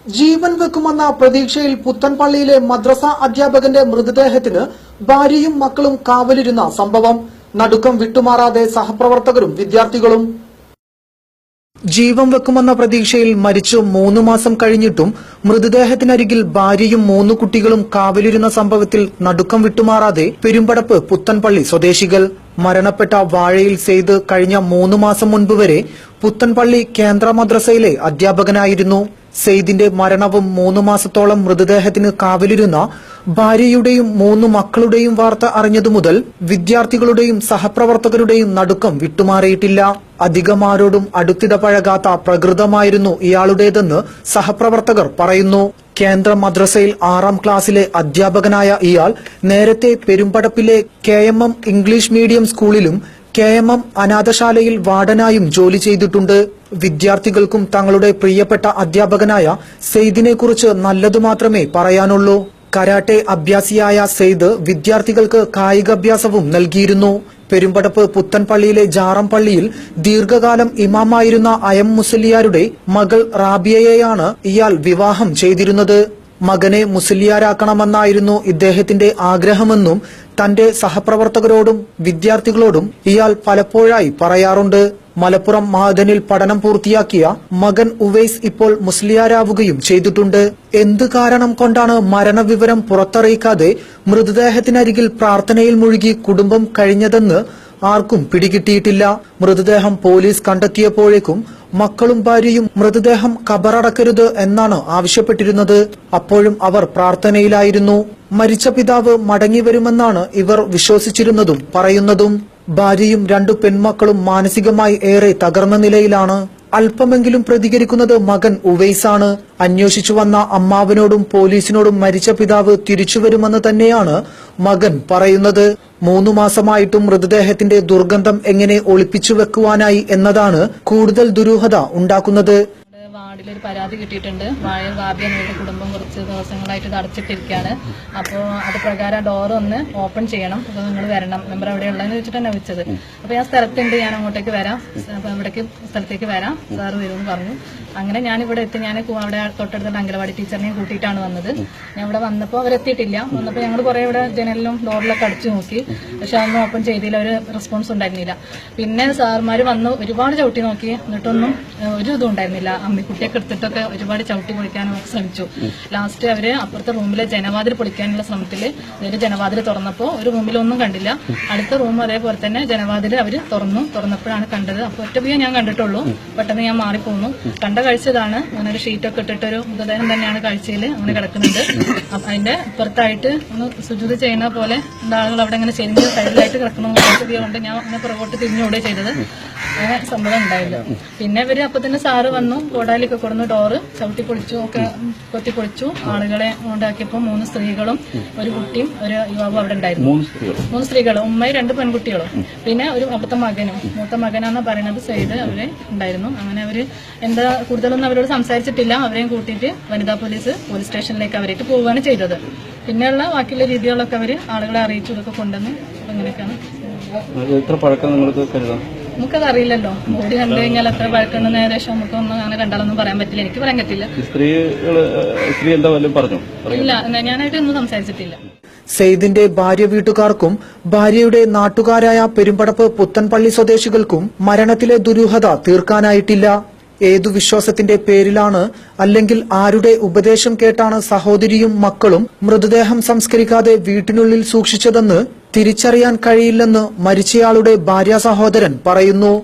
ജീവൻ വെക്കുമെന്ന പ്രതീക്ഷയിൽ പുത്തൻപള്ളിയിലെ മദ്രസ അധ്യാപകന്റെ മൃതദേഹത്തിന് ഭാര്യയും മക്കളും കാവലിരുന്ന സംഭവം. നടുക്കം വിട്ടുമാറാതെ സഹപ്രവർത്തകരും വിദ്യാർത്ഥികളും. ജീവൻ വെക്കുമെന്ന പ്രതീക്ഷയിൽ മരിച്ചു 3 മാസം കഴിഞ്ഞിട്ടും മൃതദേഹത്തിനരികിൽ ഭാര്യയും 3 കുട്ടികളും കാവലിരുന്ന സംഭവത്തിൽ നടുക്കം വിട്ടുമാറാതെ പെരുമ്പടപ്പ് പുത്തൻപള്ളി സ്വദേശികൾ. മരണപ്പെട്ട വാഴയിൽ സെയ്ദ് കഴിഞ്ഞ 3 മാസം മുൻപ് വരെ പുത്തൻപള്ളി കേന്ദ്ര മദ്രസയിലെ അധ്യാപകനായിരുന്നു. സെയ്ദിന്റെ മരണവും 3 മാസത്തോളം മൃതദേഹത്തിന് കാവലിരുന്ന ഭാര്യയുടെയും 3 മക്കളുടെയും വാർത്ത അറിഞ്ഞതു മുതൽ വിദ്യാർത്ഥികളുടെയും സഹപ്രവർത്തകരുടെയും നടുക്കം വിട്ടുമാറിയിട്ടില്ല. അധികമാരോടും അടുത്തിടപഴകാത്ത പ്രകൃതമായിരുന്നു ഇയാളുടേതെന്ന് സഹപ്രവർത്തകർ പറയുന്നു. കേന്ദ്ര മദ്രസയിൽ 6ാം ക്ലാസ്സിലെ അധ്യാപകനായ ഇയാൾ നേരത്തെ പെരുമ്പടപ്പിലെ KMM ഇംഗ്ലീഷ് മീഡിയം സ്കൂളിലും KMM അനാഥശാലയിൽ വാർഡനായും ജോലി ചെയ്തിട്ടുണ്ട്. വിദ്യാർത്ഥികൾക്കും തങ്ങളുടെ പ്രിയപ്പെട്ട അധ്യാപകനായ സെയ്ദിനെ കുറിച്ച് നല്ലതു മാത്രമേ പറയാനുള്ളൂ. കരാട്ടെ അഭ്യാസിയായ സെയ്ദ് വിദ്യാർത്ഥികൾക്ക് കായികാഭ്യാസവും നൽകിയിരുന്നു. പെരുമ്പടപ്പ് പുത്തൻപള്ളിയിലെ ജാറം പള്ളിയിൽ ദീർഘകാലം ഇമാമായിരുന്ന അയം മുസ്ലിയാരുടെ മകൾ റാബിയയെയാണ് ഇയാൾ വിവാഹം ചെയ്തിരുന്നത്. മകനെ മുസ്ലിയാരാക്കണമെന്നായിരുന്നു ഇദ്ദേഹത്തിന്റെ ആഗ്രഹമെന്നും തന്റെ സഹപ്രവർത്തകരോടും വിദ്യാർത്ഥികളോടും ഇയാൾ പലപ്പോഴായി പറയാറുണ്ട്. മലപ്പുറം മഹദനിൽ പഠനം പൂർത്തിയാക്കിയ മകൻ ഉവൈസ് ഇപ്പോൾ മുസ്ലിയാരാവുകയും ചെയ്തിട്ടുണ്ട്. എന്ത് കാരണം കൊണ്ടാണ് മരണവിവരം പുറത്തറിയിക്കാതെ മൃതദേഹത്തിനരികിൽ പ്രാർത്ഥനയിൽ മുഴുകി കുടുംബം കഴിഞ്ഞതെന്ന് ആർക്കും പിടികിട്ടിയിട്ടില്ല. മൃതദേഹം പോലീസ് കണ്ടെത്തിയപ്പോഴേക്കും മക്കളും ഭാര്യയും മൃതദേഹം കബറടക്കരുത് എന്നാണ് ആവശ്യപ്പെട്ടിരുന്നത്. അപ്പോഴും അവർ പ്രാർത്ഥനയിലായിരുന്നു. മരിച്ച പിതാവ് മടങ്ങിവരുമെന്നാണ് ഇവർ വിശ്വസിച്ചിരുന്നതും പറയുന്നതും. ഭാര്യയും 2 പെൺമക്കളും മാനസികമായി ഏറെ തകർന്ന നിലയിലാണ്. അല്പമെങ്കിലും പ്രതികരിക്കുന്നത് മകൻ ഉവൈസാണ്. അന്വേഷിച്ചു വന്ന അമ്മാവനോടും പോലീസിനോടും മരിച്ച പിതാവ് തിരിച്ചുവരുമെന്ന് തന്നെയാണ് മകൻ പറയുന്നത്. 3 മാസമായിട്ടും മൃതദേഹത്തിന്റെ ദുർഗന്ധം എങ്ങനെ ഒളിപ്പിച്ചു വെക്കുവാനായി എന്നതാണ് കൂടുതൽ ദുരൂഹത ഉണ്ടാക്കുന്നത്. വാർഡിലൊരു പരാതി കിട്ടിയിട്ടുണ്ട്. വാഴ വാബി എന്നവരുടെ കുടുംബം കുറച്ച് ദിവസങ്ങളായിട്ട് ഇത് അടച്ചിട്ടിരിക്കുകയാണ്. അപ്പോൾ അത് പ്രകാരം ഡോർ ഒന്ന് ഓപ്പൺ ചെയ്യണം, അപ്പോൾ നിങ്ങൾ വരണം, മെമ്പർ എവിടെയുള്ളതെന്ന് വെച്ചിട്ട് തന്നെ വിളിച്ചത്. അപ്പോൾ ഞാൻ സ്ഥലത്തുണ്ട്, ഞാൻ അങ്ങോട്ടേക്ക് വരാം, അപ്പോൾ ഇവിടേക്ക് സ്ഥലത്തേക്ക് വരാം, സാറ് വരുമെന്ന് പറഞ്ഞു. അങ്ങനെ ഞാൻ ഇവിടെ എത്തി. ഞാൻ അവിടെ തൊട്ടടുത്തുള്ള അംഗനവാടി ടീച്ചറിനെയും കൂട്ടിയിട്ടാണ് വന്നത്. ഞാൻ ഇവിടെ വന്നപ്പോൾ അവരെത്തിയിട്ടില്ല. വന്നപ്പോൾ ഞങ്ങൾ കുറേ ഇവിടെ ജനലിലും ഡോറിലൊക്കെ അടിച്ചു നോക്കി, പക്ഷെ അതൊന്നും ഓപ്പൺ ചെയ്തില്ല, ഒരു റെസ്പോൺസ് ഉണ്ടായിരുന്നില്ല. പിന്നെ സാർമാർ വന്ന് ഒരുപാട് ചവിട്ടി നോക്കി, എന്നിട്ടൊന്നും ഒരു ഇതും ഉണ്ടായിരുന്നില്ല. കുട്ടിയൊക്കെ എടുത്തിട്ടൊക്കെ ഒരുപാട് ചവിട്ടി പൊളിക്കാനൊക്കെ ശ്രമിച്ചു. ലാസ്റ്റ് അവര് അപ്പുറത്തെ റൂമിലെ ജനവാതിൽ പൊളിക്കാനുള്ള ശ്രമത്തിൽ ഒരു ജനവാതിൽ തുറന്നപ്പോൾ ഒരു റൂമിലൊന്നും കണ്ടില്ല. അടുത്ത റൂം അതേപോലെ തന്നെ ജനവാതിൽ അവര് തുറന്നപ്പോഴാണ് കണ്ടത്. അപ്പോൾ ഒറ്റ ഞാൻ കണ്ടിട്ടുള്ളൂ. പെട്ടെന്ന് ഞാൻ മാറിപ്പോന്നു. കണ്ട കാഴ്ചതാണ്. അങ്ങനെ ഒരു ഷീറ്റൊക്കെ ഇട്ടിട്ടൊരു മൃതദേഹം തന്നെയാണ് കാഴ്ചയിൽ അങ്ങനെ കിടക്കുന്നുണ്ട്. അതിന്റെ പുറത്തായിട്ട് ഒന്ന് സുജൂദ് ചെയ്യുന്ന പോലെ ആളുകൾ അവിടെ അങ്ങനെ ചെരിഞ്ഞ് സൈഡിലായിട്ട് കിടക്കുന്ന കൊണ്ട് ഞാൻ അങ്ങനെ പുറകോട്ട് തിരിഞ്ഞോടെ ചെയ്തത്. അങ്ങനെ സംഭവം ഉണ്ടായില്ല. പിന്നെ ഇവര് അപ്പൊ തന്നെ സാറ് വന്നു, കോടാലിയൊക്കെ കൊടുന്ന് ഡോറ് ചവിട്ടി പൊളിച്ചു, ഒക്കെ കൊത്തിപ്പൊളിച്ചു. ആളുകളെ ഉണ്ടാക്കിയപ്പോൾ 3 സ്ത്രീകളും ഒരു കുട്ടിയും ഒരു യുവാവും അവിടെ ഉണ്ടായിരുന്നു. 3 സ്ത്രീകളും, ഉമ്മയും 2 പെൺകുട്ടികളും, പിന്നെ ഒരു അപ്പത്തെ മകനും. മൂത്ത മകനാന്ന് പറയുന്നത് സെയ്ദ് അവരെ ഉണ്ടായിരുന്നു. അങ്ങനെ അവര് എന്താ കൂടുതലൊന്നും അവരോട് സംസാരിച്ചിട്ടില്ല. അവരെയും കൂട്ടിയിട്ട് വനിതാ പോലീസ് സ്റ്റേഷനിലേക്ക് അവരായിട്ട് പോവുകയാണ് ചെയ്തത്. പിന്നെയുള്ള ബാക്കിയുള്ള രീതികളൊക്കെ അവര് ആളുകളെ അറിയിച്ചു, ഇതൊക്കെ കൊണ്ടുവന്ന് അങ്ങനെയൊക്കെയാണ്. നമുക്കത് അറിയില്ലല്ലോ. ബോഡി കണ്ടു കഴിഞ്ഞാൽ എത്ര പഴക്കണ്ടെന്ന് ഏകദേശം നമുക്കൊന്നും അങ്ങനെ കണ്ടാലൊന്നും പറയാൻ പറ്റില്ല. എനിക്ക് പറയാൻ പറ്റില്ല. ഇല്ല, ഞാനായിട്ട് ഒന്നും സംസാരിച്ചിട്ടില്ല. സെയ്ദിന്റെ ഭാര്യ വീട്ടുകാർക്കും ഭാര്യയുടെ നാട്ടുകാരായ പെരുമ്പടപ്പ് പുത്തൻപള്ളി സ്വദേശികൾക്കും മരണത്തിലെ ദുരൂഹത തീർക്കാനായിട്ടില്ല. ഏതു വിശ്വാസത്തിന്റെ പേരിലാണ് അല്ലെങ്കിൽ ആരുടെ ഉപദേശം കേട്ടാണ് സഹോദരിയും മക്കളും മൃതദേഹം സംസ്കരിക്കാതെ വീട്ടിനുള്ളിൽ സൂക്ഷിച്ചതെന്ന് തിരിച്ചറിയാൻ കഴിയില്ലെന്ന് മരിച്ചയാളുടെ ഭാര്യാ സഹോദരൻ പറയുന്നു.